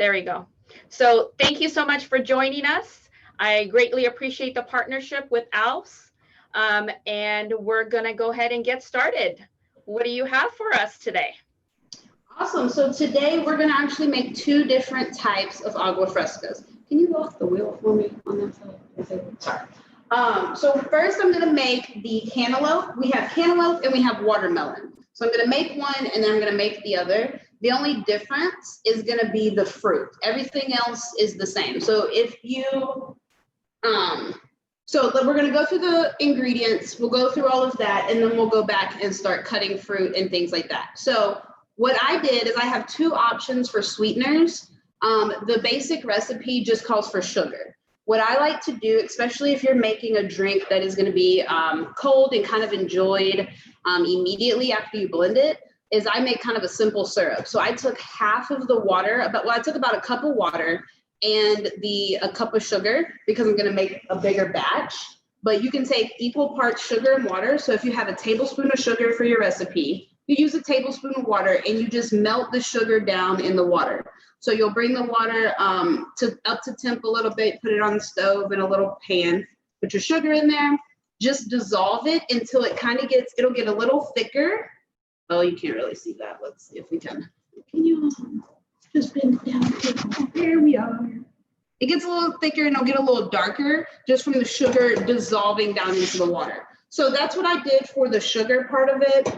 There we go. So thank you so much for joining us. I greatly appreciate the partnership with ALFSS. And we're going to go ahead and get started. What do you have for us today? Awesome. So today we're going to actually make two different types of agua frescas. Can you lock the wheel for me on that side? Sorry. So first I'm going to make the cantaloupe. We have cantaloupe and we have watermelon. So I'm going to make one and then I'm going to make the other. The only difference is going to be the fruit. Everything else is the same. So if you, so we're going to go through the ingredients. We'll go through all of that and then we'll go back and start cutting fruit and things like that. So what I did is I have two options for sweeteners. The basic recipe just calls for sugar. What I like to do, especially if you're making a drink that is going to be cold and kind of enjoyed immediately after you blend it, is I make kind of a simple syrup. So I took half of the water, I took about a cup of water and a cup of sugar because I'm going to make a bigger batch. But you can take equal parts sugar and water. So if you have a tablespoon of sugar for your recipe, you use a tablespoon of water and you just melt the sugar down in the water. So you'll bring the water up to temp a little bit, put it on the stove in a little pan, put your sugar in there, just dissolve it until it kind of it'll get a little thicker. Oh, you can't really see that. Let's see if we can. Can you just bend it down? There we are. It gets a little thicker and it'll get a little darker just from the sugar dissolving down into the water. So that's what I did for the sugar part of it.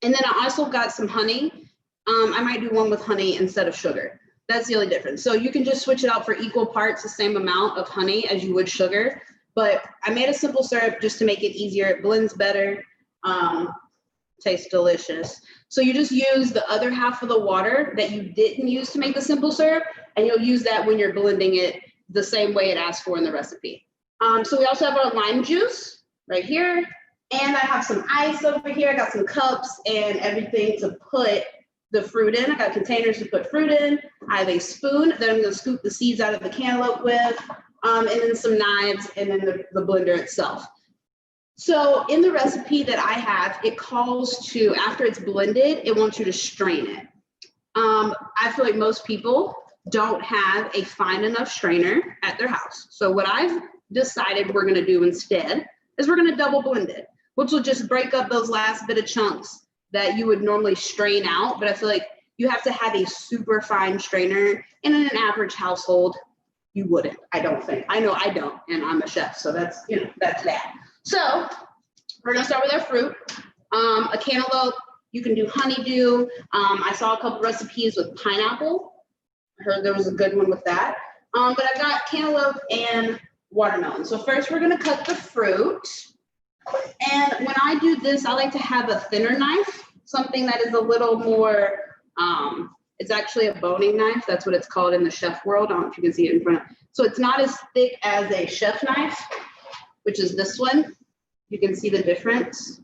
And then I also got some honey. I might do one with honey instead of sugar. That's the only difference. So you can just switch it out for equal parts, the same amount of honey as you would sugar. But I made a simple syrup just to make it easier. It blends better. Tastes delicious. So you just use the other half of the water that you didn't use to make the simple syrup, and you'll use that when you're blending it the same way it asks for in the recipe. So we also have our lime juice right here. And I have some ice over here. I got some cups and everything to put the fruit in. I got containers to put fruit in. I have a spoon that I'm going to scoop the seeds out of the cantaloupe with, and then some knives, and then the blender itself. So in the recipe that I have, it calls to, after it's blended, it wants you to strain it. I feel like most people don't have a fine enough strainer at their house. So what I've decided we're going to do instead is we're going to double blend it, which will just break up those last bit of chunks that you would normally strain out. But I feel like you have to have a super fine strainer, and in an average household, you wouldn't. I don't think. I know I don't, and I'm a chef, so that's, that's that. So we're gonna start with our fruit. A cantaloupe, you can do honeydew. I saw a couple recipes with pineapple. I heard there was a good one with that. But I've got cantaloupe and watermelon. So first we're gonna cut the fruit. And when I do this, I like to have a thinner knife, something that is a little more, it's actually a boning knife. That's what it's called in the chef world. I don't know if you can see it in front. So it's not as thick as a chef knife, which is this one. You can see the difference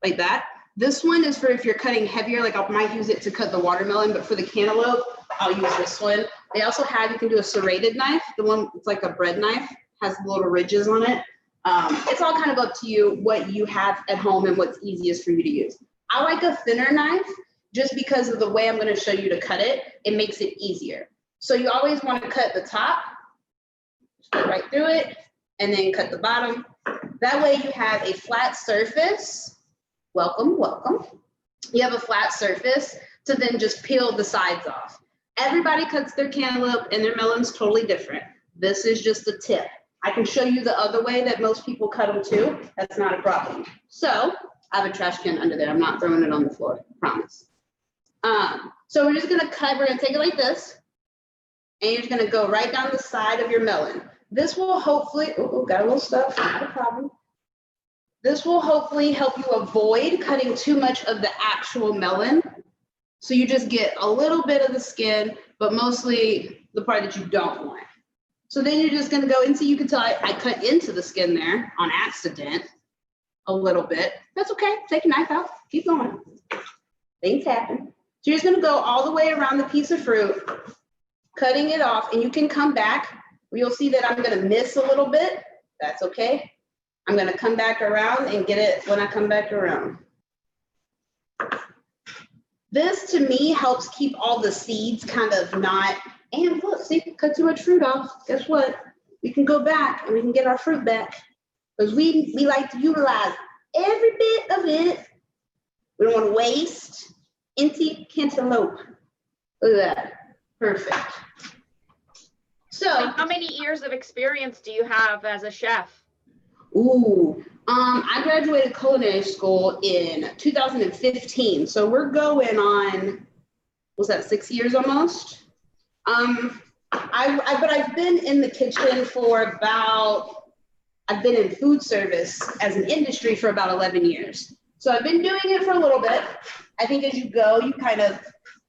like that. This one is for if you're cutting heavier, like I might use it to cut the watermelon, but for the cantaloupe, I'll use this one. They also have, you can do a serrated knife. The one, it's like a bread knife, has little ridges on it. It's all kind of up to you what you have at home and what's easiest for you to use. I like a thinner knife just because of the way I'm going to show you to cut it. It makes it easier. So you always want to cut the top, just go right through it, and then cut the bottom. That way you have a flat surface. Welcome, welcome. You have a flat surface to then just peel the sides off. Everybody cuts their cantaloupe and their melons totally different. This is just a tip. I can show you the other way that most people cut them too. That's not a problem. So I have a trash can under there. I'm not throwing it on the floor, I promise. So we're just gonna cut, we're gonna take it like this, and you're just gonna go right down the side of your melon. This will hopefully, got a little stuff, not a problem. This will hopefully help you avoid cutting too much of the actual melon. So you just get a little bit of the skin, but mostly the part that you don't want. So then you're just gonna go into, you can tell I cut into the skin there on accident a little bit. That's okay, take your knife out, keep going. Things happen. So you're just gonna go all the way around the piece of fruit, cutting it off, and you can come back. You'll see that I'm gonna miss a little bit. That's okay. I'm gonna come back around and get it when I come back around. This to me helps keep all the seeds kind of not, and look, see, cut too much fruit off. Guess what? We can go back and we can get our fruit back because we like to utilize every bit of it. We don't want to waste. Empty cantaloupe. Look at that. Perfect. So how many years of experience do you have as a chef? I graduated culinary school in 2015. So we're going on, what's that, 6 years almost? But I've been in the kitchen for about, I've been in food service as an industry for about 11 years. So I've been doing it for a little bit. I think as you go, you kind of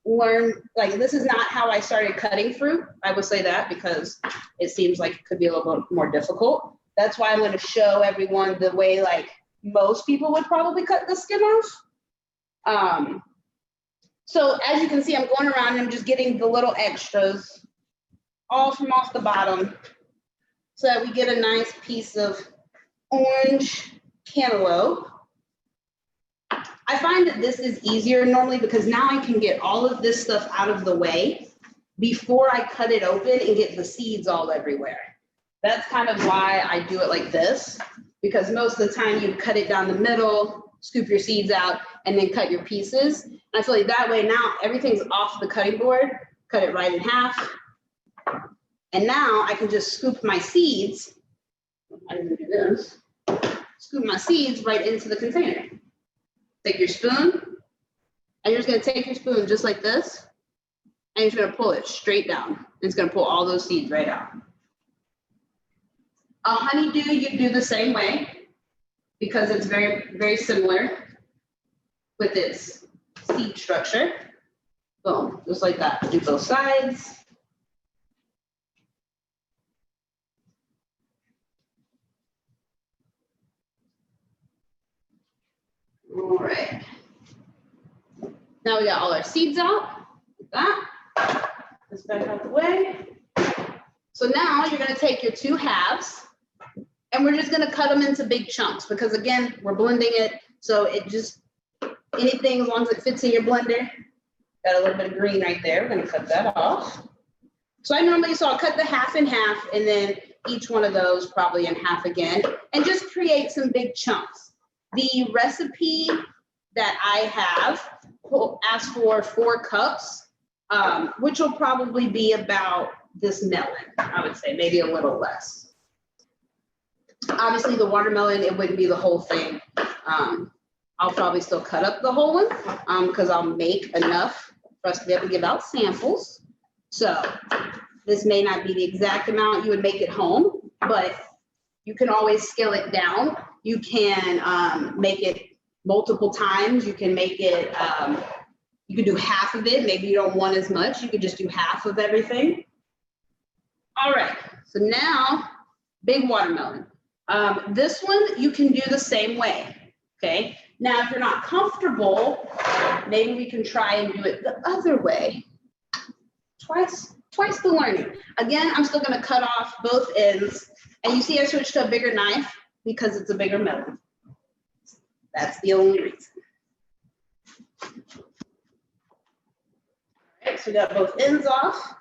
learn, like, this is not how I started cutting fruit. I would say that because it seems like it could be a little bit more difficult. That's why I'm going to show everyone the way, like, most people would probably cut the skin off. So as you can see, I'm going around and I'm just getting the little extras all from off the bottom so that we get a nice piece of orange cantaloupe. I find that this is easier normally because now I can get all of this stuff out of the way before I cut it open and get the seeds all everywhere. That's kind of why I do it like this, because most of the time you cut it down the middle, scoop your seeds out, and then cut your pieces. And I feel like that way now everything's off the cutting board, cut it right in half. And now I can just scoop my seeds. I didn't do this. Scoop my seeds right into the container. Take your spoon, and you're just gonna take your spoon just like this, and you're just gonna pull it straight down. And it's gonna pull all those seeds right out. A honeydew, you do the same way because it's very, very similar with its seed structure. Boom, just like that. Do both sides. All right. Now we got all our seeds out, like that. This back out the way. So now you're gonna take your 2 halves and we're just gonna cut them into big chunks because again, we're blending it. So it just, anything as long as it fits in your blender. Got a little bit of green right there. We're gonna cut that off. So I'll cut the half in half and then each one of those probably in half again and just create some big chunks. The recipe that I have will ask for 4 cups, which will probably be about this melon, I would say, maybe a little less. Obviously the watermelon, it wouldn't be the whole thing. I'll probably still cut up the whole one because I'll make enough for us to be able to give out samples. So this may not be the exact amount you would make at home, but you can always scale it down. You can make it multiple times. You can make it, you could do half of it. Maybe you don't want as much. You could just do half of everything. All right, so now, big watermelon. This one, you can do the same way, okay? Now, if you're not comfortable, maybe we can try and do it the other way. Twice the learning. Again, I'm still gonna cut off both ends. And you see I switched to a bigger knife because it's a bigger melon. That's the only reason. All right, so we got both ends off.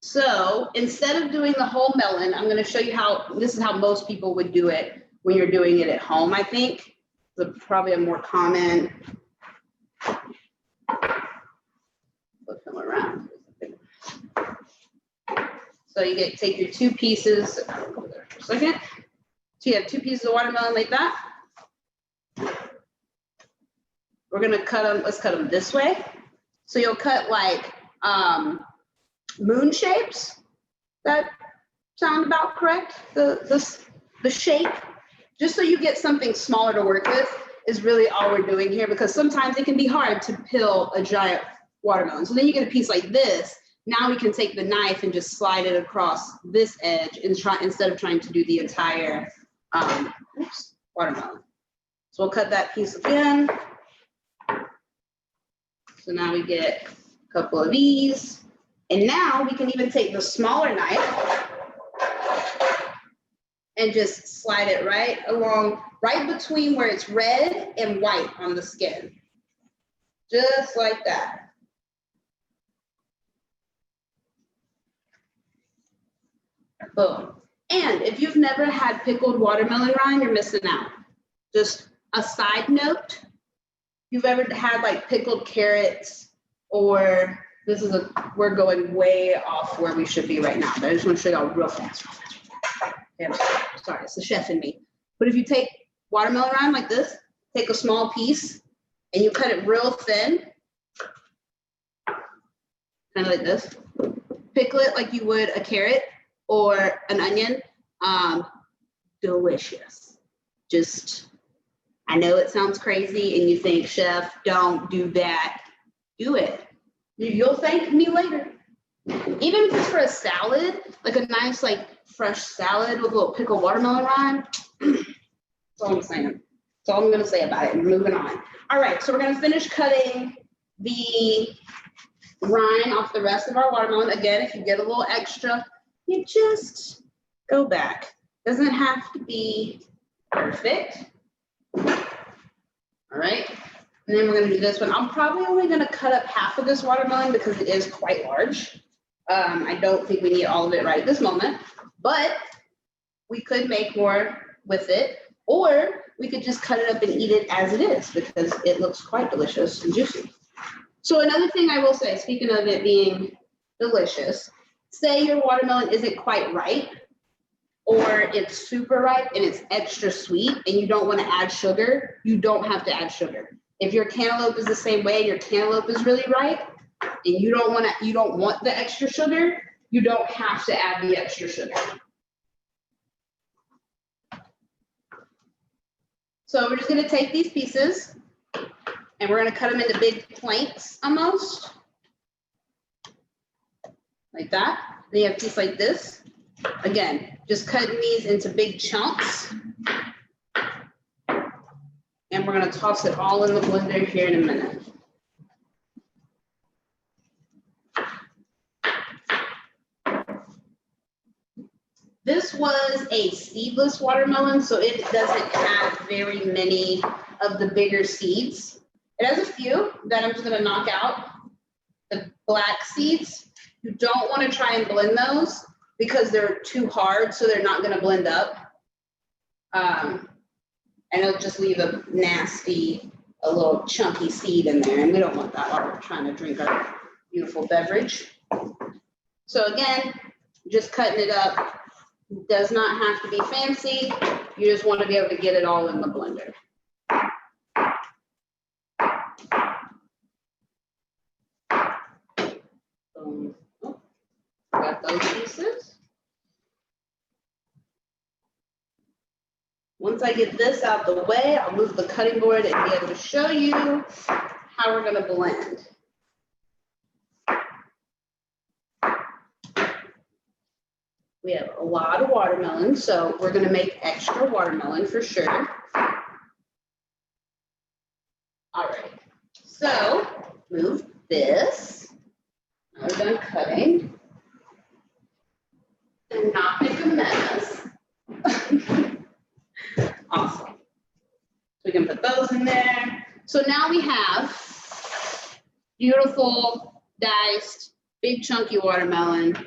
So instead of doing the whole melon, I'm gonna show you how, this is how most people would do it when you're doing it at home, I think. It's probably a more common. Flip them around. So you take your 2 pieces, over there for a second. So you have 2 pieces of watermelon like that. We're gonna cut them, let's cut them this way. So you'll cut like moon shapes. That sound about correct? The shape, just so you get something smaller to work with is really all we're doing here because sometimes it can be hard to peel a giant watermelon. So then you get a piece like this. Now we can take the knife and just slide it across this edge and instead of trying to do the entire watermelon. So we'll cut that piece again. So now we get a couple of these. And now we can even take the smaller knife and just slide it right along, right between where it's red and white on the skin. just like that. Boom. And if you've never had pickled watermelon rind, you're missing out. Just a side note, if you've ever had like pickled carrots, or we're going way off where we should be right now, but I just want to show y'all real fast. Okay, sorry, it's the chef in me. But if you take watermelon rind like this, take a small piece and you cut it real thin, kind of like this, pickle it like you would a carrot or an onion. Delicious. Just, I know it sounds crazy and you think, chef, don't do that. Do it. You'll thank me later. Even if it's for a salad, like a nice like fresh salad with a little pickled watermelon rind. That's all I'm saying. That's all I'm gonna say about it. Moving on. All right, so we're gonna finish cutting the rind off the rest of our watermelon. Again, if you get a little extra, you just go back. Doesn't have to be perfect. All right, and then we're gonna do this one. I'm probably only gonna cut up half of this watermelon because it is quite large. I don't think we need all of it right at this moment, but we could make more with it, or we could just cut it up and eat it as it is because it looks quite delicious and juicy. So another thing I will say, speaking of it being delicious, say your watermelon isn't quite ripe, or it's super ripe and it's extra sweet and you don't want to add sugar, you don't have to add sugar. If your cantaloupe is the same way, your cantaloupe is really ripe and you don't want the extra sugar, you don't have to add the extra sugar. So we're just going to take these pieces and we're going to cut them into big planks almost. Like that. Then you have a piece like this. Again, just cutting these into big chunks. And we're going to toss it all in the blender here in a minute. This was a seedless watermelon, so it doesn't have very many of the bigger seeds. It has a few that I'm just going to knock out. The black seeds, you don't want to try and blend those because they're too hard, so they're not going to blend up. And it'll just leave a nasty, a little chunky seed in there, and we don't want that while we're trying to drink our beautiful beverage. So again, just cutting it up. Does not have to be fancy. You just want to be able to get it all in the blender. Oh, got those pieces. Once I get this out the way, I'll move the cutting board and be able to show you how we're going to blend. We have a lot of watermelon, so we're going to make extra watermelon for sure. All right, so move this. Now we're done cutting and not make a mess. Awesome. So we can put those in there. So now we have beautiful, diced, big chunky watermelon.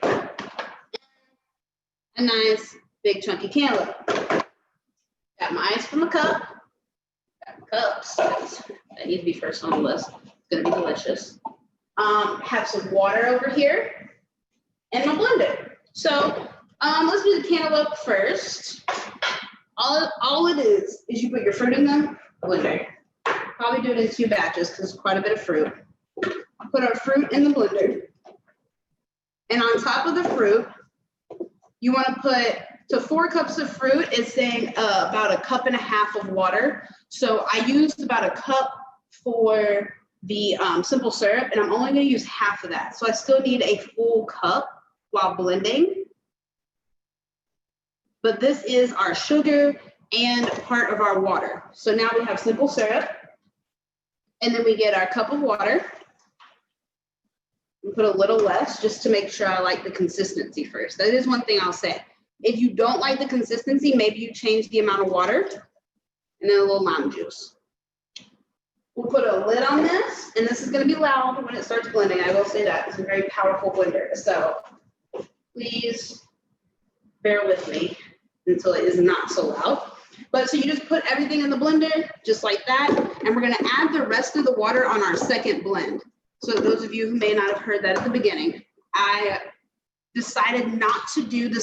A nice big chunky cantaloupe. Got my ice from a cup. Got my cups. That need to be first on the list. It's gonna be delicious. Have some water over here and my blender. So let's do the cantaloupe first. All it is you put your fruit in the blender. Probably do it in 2 batches because it's quite a bit of fruit. Put our fruit in the blender. And on top of the fruit, you want to put, so 4 cups of fruit is saying about 1.5 cups of water. So I used about 1 cup for the simple syrup, and I'm only going to use half of that. So I still need a full cup while blending. But this is our sugar and part of our water. So now we have simple syrup, and then we get our cup of water. Put a little less just to make sure I like the consistency first. That is one thing I'll say. If you don't like the consistency, maybe you change the amount of water and then a little lime juice. We'll put a lid on this, and this is gonna be loud when it starts blending. I will say that. It's a very powerful blender. So please bear with me until it is not so loud. But so you just put everything in the blender, just like that. And we're gonna add the rest of the water on our second blend. So those of you who may not have heard that at the beginning, I decided not to do the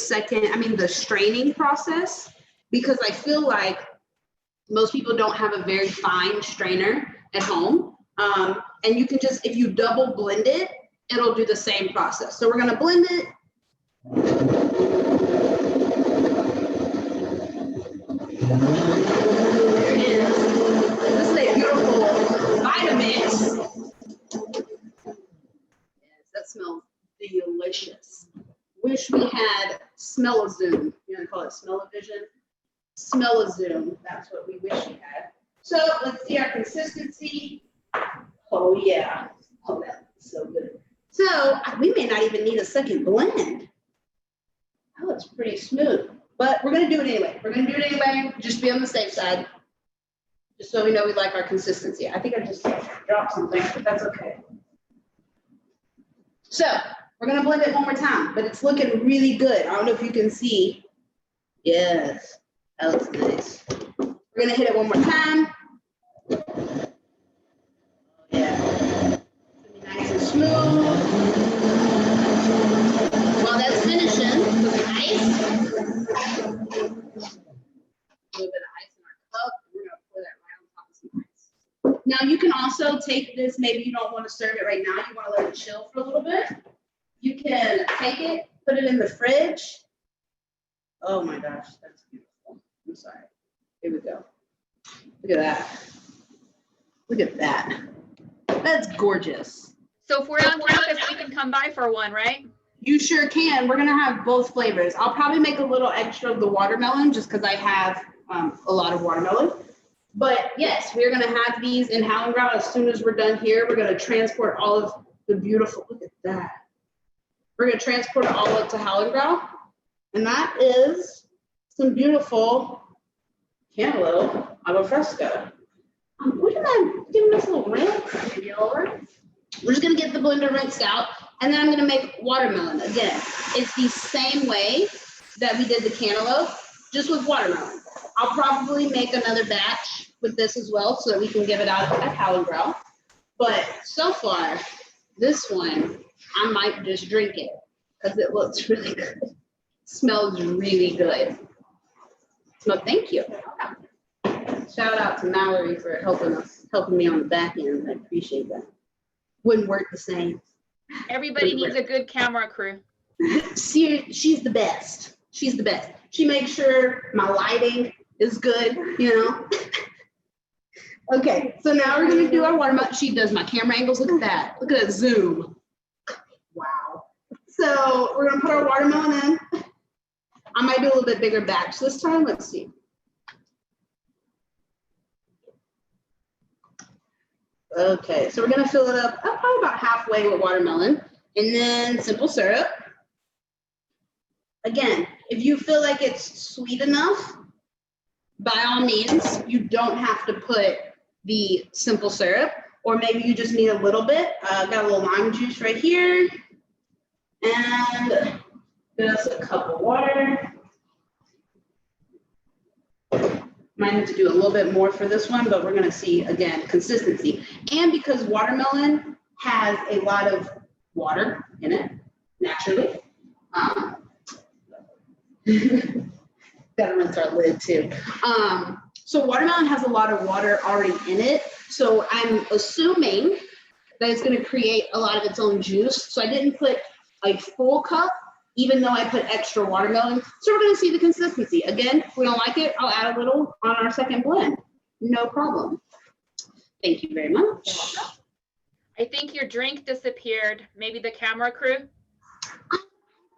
straining process, because I feel like most people don't have a very fine strainer at home. And you can just, if you double blend it, it'll do the same process. So we're gonna blend it. There it is. This is a beautiful Vitamix. Yes, that smells delicious. Wish we had smell-o-zoom. You want to call it smell-o-vision? Smell-o-zoom. That's what we wish we had. So let's see our consistency. Oh yeah. Oh, that's so good. So we may not even need a second blend. That looks pretty smooth. But we're going to do it anyway. We're going to do it anyway. Just be on the safe side. Just so we know we like our consistency. I think I just dropped something, but that's okay. So we're going to blend it one more time, but it's looking really good. I don't know if you can see. Yes, that looks nice. We're going to hit it one more time. Yeah. It's going to be nice and smooth. While that's finishing, with ice. A little bit of ice in our cup. We're gonna pour that right on top of some ice. Now you can also take this, maybe you don't want to serve it right now, you want to let it chill for a little bit. You can take it, put it in the fridge. Oh my gosh, that's beautiful. I'm sorry. Here we go. Look at that. Look at that. That's gorgeous. So if we're on campus, we can come by for one, right? You sure can. We're gonna have both flavors. I'll probably make a little extra of the watermelon just because I have a lot of watermelon. But yes, we're gonna have these in Hallengrau as soon as we're done here. We're gonna transport all of the beautiful, look at that. We're gonna transport it all up to Hallengrau. And that is some beautiful cantaloupe Agua Fresca. What am I giving this a little rinse? Maybe a little rinse. We're just gonna get the blender rinsed out, and then I'm gonna make watermelon. Again, it's the same way that we did the cantaloupe, just with watermelon. I'll probably make another batch with this as well so that we can give it out at Hallengrau. But so far, this one, I might just drink it because it looks really good. It smells really good. So thank you. Shout out to Mallory for helping me on the back end. I appreciate that. Wouldn't work the same. Everybody needs a good camera crew. She's the best. She's the best. She makes sure my lighting is good, you know. Okay, so now we're gonna do our watermelon. She does my camera angles. Look at that. Look at that zoom. Wow. So we're gonna put our watermelon in. I might do a little bit bigger batch this time. Let's see. Okay, so we're gonna fill it up probably about halfway with watermelon, and then simple syrup. Again, if you feel like it's sweet enough, by all means, you don't have to put the simple syrup, or maybe you just need a little bit. Got a little lime juice right here, and just a cup of water. Might need to do a little bit more for this one, but we're gonna see, again, consistency. And because watermelon has a lot of water in it, naturally. Gotta rinse our lid too. So watermelon has a lot of water already in it. So I'm assuming that it's gonna create a lot of its own juice. So I didn't put a full cup, even though I put extra watermelon. So we're gonna see the consistency. Again, if we don't like it, I'll add a little on our second blend. No problem. Thank you very much. I think your drink disappeared. Maybe the camera crew? I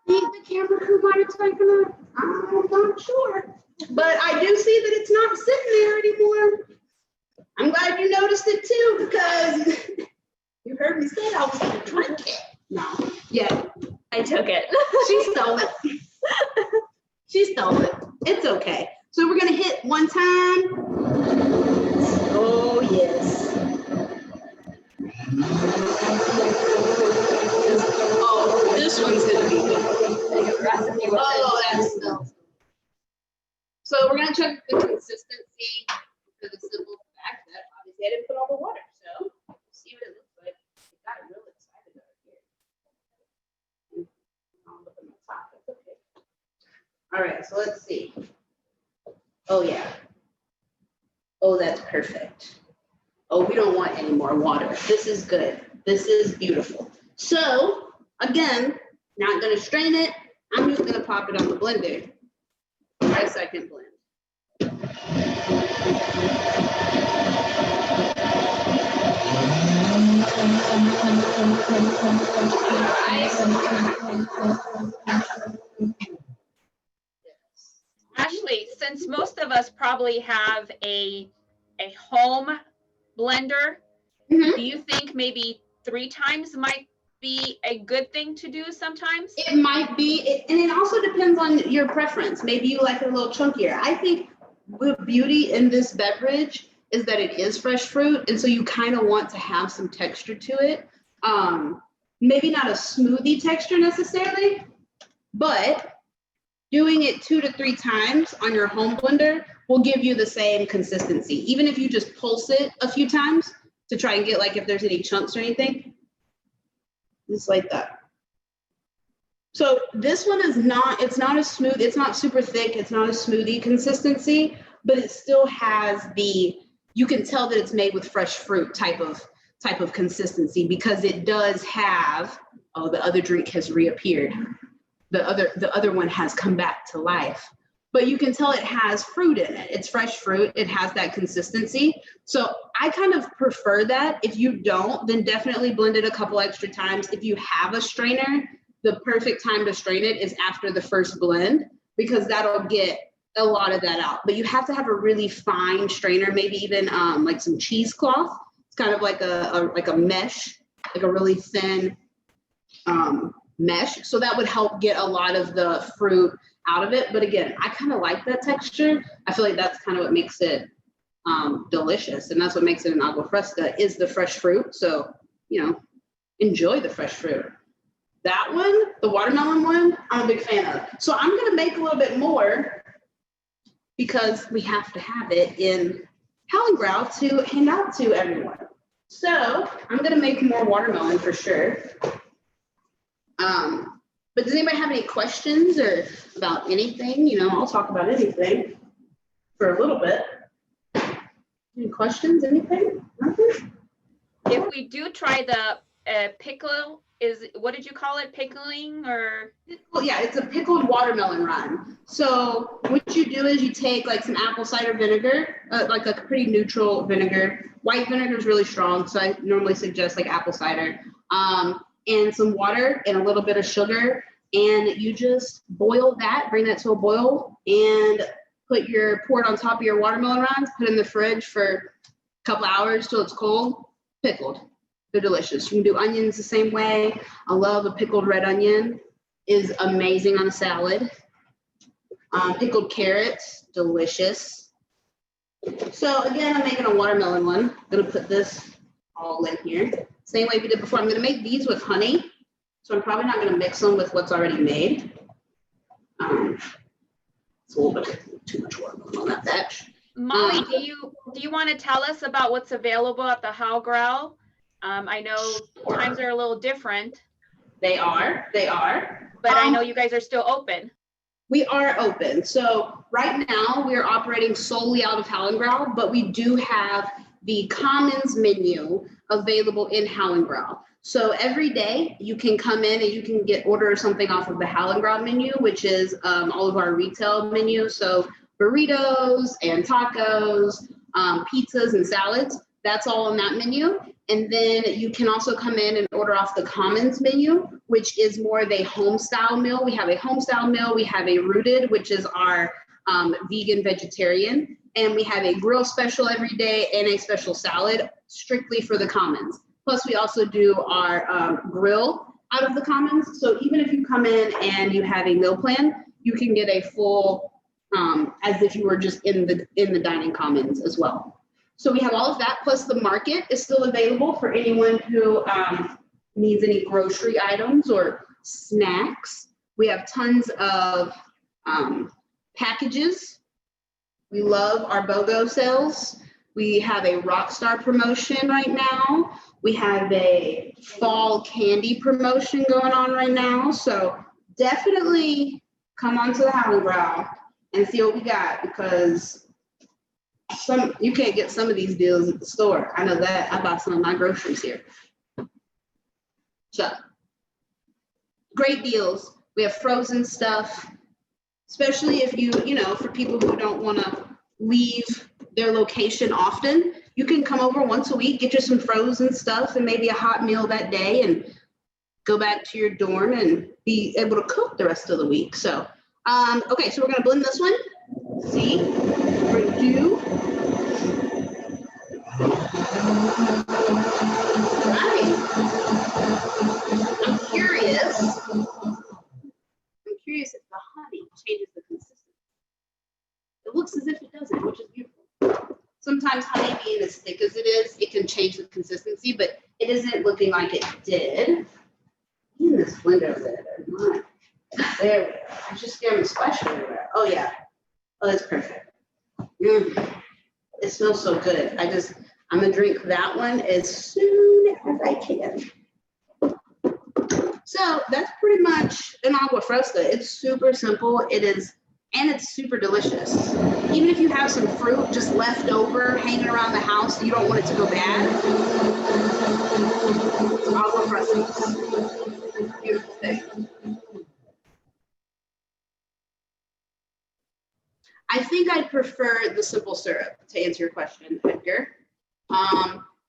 think the camera crew might have taken it. I'm not sure. But I do see that it's not sitting there anymore. I'm glad you noticed it too, because you heard me say I was gonna drink it. No, yeah. I took it. She stole it. She stole it. It's okay. So we're gonna hit one time. Oh yes. Oh, this one's gonna be good. Oh, that smells. So we're gonna check the consistency for the simple fact that obviously I didn't put all the water. So we'll see what it looks like. I got real excited out here. I'll look at my top. That's okay. All right, so let's see. Oh yeah. Oh, that's perfect. Oh, we don't want any more water. This is good. This is beautiful. So again, not gonna strain it. I'm just gonna pop it on the blender for a second blend. Ashley, since most of us probably have a home blender, Mhm. do you think maybe 3 times might be a good thing to do sometimes? It might be, and it also depends on your preference. Maybe you like it a little chunkier. I think the beauty in this beverage is that it is fresh fruit, and so you kind of want to have some texture to it. Maybe not a smoothie texture necessarily, but doing it 2 to 3 times on your home blender will give you the same consistency. Even if you just pulse it a few times to try and get like if there's any chunks or anything, just like that. So this one is not, it's not as smooth, it's not super thick, it's not a smoothie consistency, but it still has the, you can tell that it's made with fresh fruit type of consistency because it does have, oh, the other drink has reappeared. The other one has come back to life. But you can tell it has fruit in it. It's fresh fruit. It has that consistency. So I kind of prefer that. If you don't, then definitely blend it a couple extra times. If you have a strainer, the perfect time to strain it is after the first blend because that'll get a lot of that out. But you have to have a really fine strainer, maybe even like some cheesecloth. It's kind of like a mesh, like a really thin mesh. So that would help get a lot of the fruit out of it. But again, I kind of like that texture. I feel like that's kind of what makes it delicious. And that's what makes it an Agua Fresca is the fresh fruit. So, you know, enjoy the fresh fruit. That one, the watermelon one, I'm a big fan of. So I'm going to make a little bit more because we have to have it in Hallengrau to hand out to everyone. So I'm going to make more watermelon for sure. But does anybody have any questions or about anything? You know, I'll talk about anything for a little bit. Any questions, anything? Nothing? If we do try the pickle, what did you call it? Pickling or? Well, yeah, it's a pickled watermelon rind. So what you do is you take like some apple cider vinegar, like a pretty neutral vinegar. White vinegar is really strong, so I normally suggest like apple cider. And some water and a little bit of sugar. And you just boil that, bring that to a boil and pour it on top of your watermelon rinds, put it in the fridge for a couple hours till it's cold, pickled. They're delicious. You can do onions the same way. I love a pickled red onion, is amazing on a salad. Pickled carrots, delicious. So again, I'm making a watermelon one. I'm gonna put this all in here. Same way we did before. I'm gonna make these with honey. So I'm probably not gonna mix them with what's already made. It's a little bit too much work on that batch. Molly, do you want to tell us about what's available at the Hallengrau? I know times are a little different. They are. But I know you guys are still open. We are open. So right now we're operating solely out of Hallengrau, but we do have the Commons menu available in Hallengrau. So every day you can come in and you can order something off of the Hallengrau menu, which is all of our retail menu. So burritos and tacos, pizzas and salads, that's all on that menu. And then you can also come in and order off the Commons menu, which is more of a home style meal. We have a home style meal. We have a rooted, which is our vegan vegetarian. And we have a grill special every day and a special salad strictly for the Commons. Plus we also do our grill out of the Commons. So even if you come in and you have a meal plan, you can get a full, as if you were just in the dining Commons as well. So we have all of that, plus the market is still available for anyone who needs any grocery items or snacks. We have tons of packages. We love our BOGO sales. We have a Rockstar promotion right now. We have a fall candy promotion going on right now. So definitely come onto the Howling Ground and see what we got, because you can't get some of these deals at the store. I know that. I bought some of my groceries here. So great deals. We have frozen stuff, especially if you know, for people who don't want to leave their location often, you can come over once a week, get you some frozen stuff and maybe a hot meal that day and go back to your dorm and be able to cook the rest of the week. So, okay, so we're gonna blend this one. See, we're gonna do. All right. I'm curious if the honey changes the consistency. It looks as if it doesn't, which is beautiful. Sometimes honey being as thick as it is, it can change the consistency, but it isn't looking like it did. Even this window there, there we go. I just scared me splashing everywhere. Oh yeah. Oh, that's perfect. It smells so good. I'm gonna drink that one as soon as I can. So that's pretty much an agua fresca. It's super simple. It is, and it's super delicious. Even if you have some fruit just left over hanging around the house, you don't want it to go bad. It's agua fresca. Beautiful thing. I think I'd prefer the simple syrup, to answer your question, Edgar.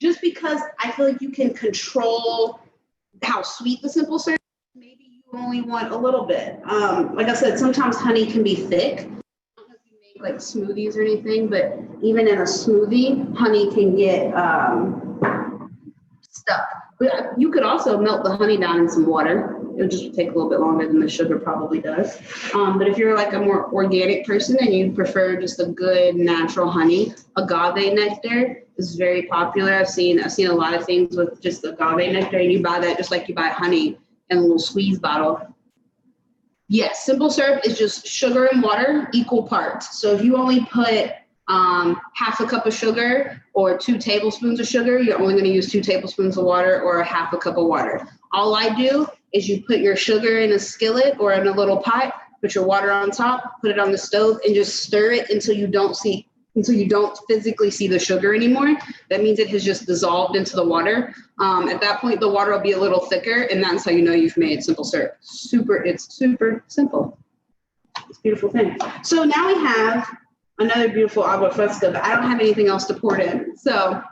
Just because I feel like you can control how sweet the simple syrup. Maybe you only want a little bit. Like I said, sometimes honey can be thick. I don't know if you make like smoothies or anything, but even in a smoothie, honey can get stuck. But you could also melt the honey down in some water. It would just take a little bit longer than the sugar probably does. But if you're like a more organic person and you prefer just a good natural honey, agave nectar is very popular. I've seen a lot of things with just agave nectar, and you buy that just like you buy honey in a little squeeze bottle. Yes, simple syrup is just sugar and water, equal parts. So if you only put half a cup of sugar or 2 tablespoons of sugar, you're only going to use 2 tablespoons of water or a half a cup of water. All I do is you put your sugar in a skillet or in a little pot, put your water on top, put it on the stove, and just stir it until you don't physically see the sugar anymore. That means it has just dissolved into the water. At that point, the water will be a little thicker, and that's how you know you've made simple syrup. It's super simple. It's a beautiful thing. So now we have another beautiful agua fresca, but I don't have anything else to pour it in. So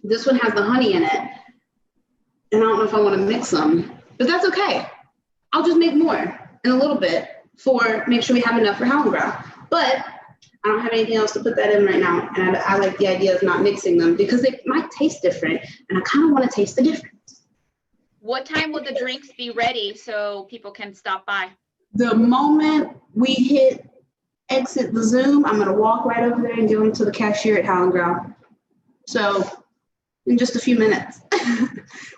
this one has the honey in it, and I don't know if I want to mix them, but that's okay. I'll just make more in a little bit make sure we have enough for Howling Ground. But I don't have anything else to put that in right now, and I like the idea of not mixing them because they might taste different, and I kind of want to taste the difference. What time will the drinks be ready so people can stop by? The moment we hit exit the Zoom, I'm going to walk right over there and give them to the cashier at Howling Ground. So in just a few minutes,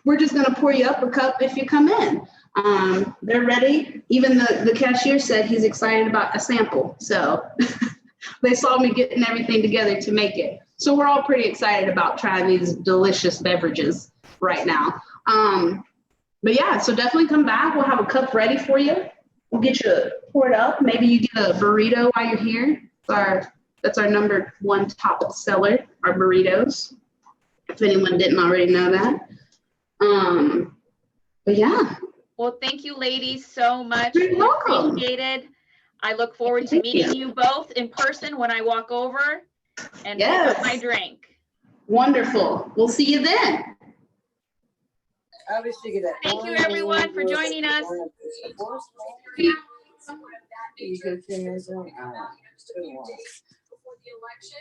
we're just going to pour you up a cup if you come in. They're ready. Even the cashier said he's excited about a sample. So they saw me getting everything together to make it. So we're all pretty excited about trying these delicious beverages right now. But yeah, so definitely come back. We'll have a cup ready for you. We'll get you poured up. Maybe you get a burrito while you're here. That's our number 1 top seller, our burritos, if anyone didn't already know that. But yeah. Well, thank you ladies so much. You're welcome. Appreciated. I look forward to meeting you both in person when I walk over and pick up my drink. Wonderful. We'll see you then. Thank you everyone for joining us.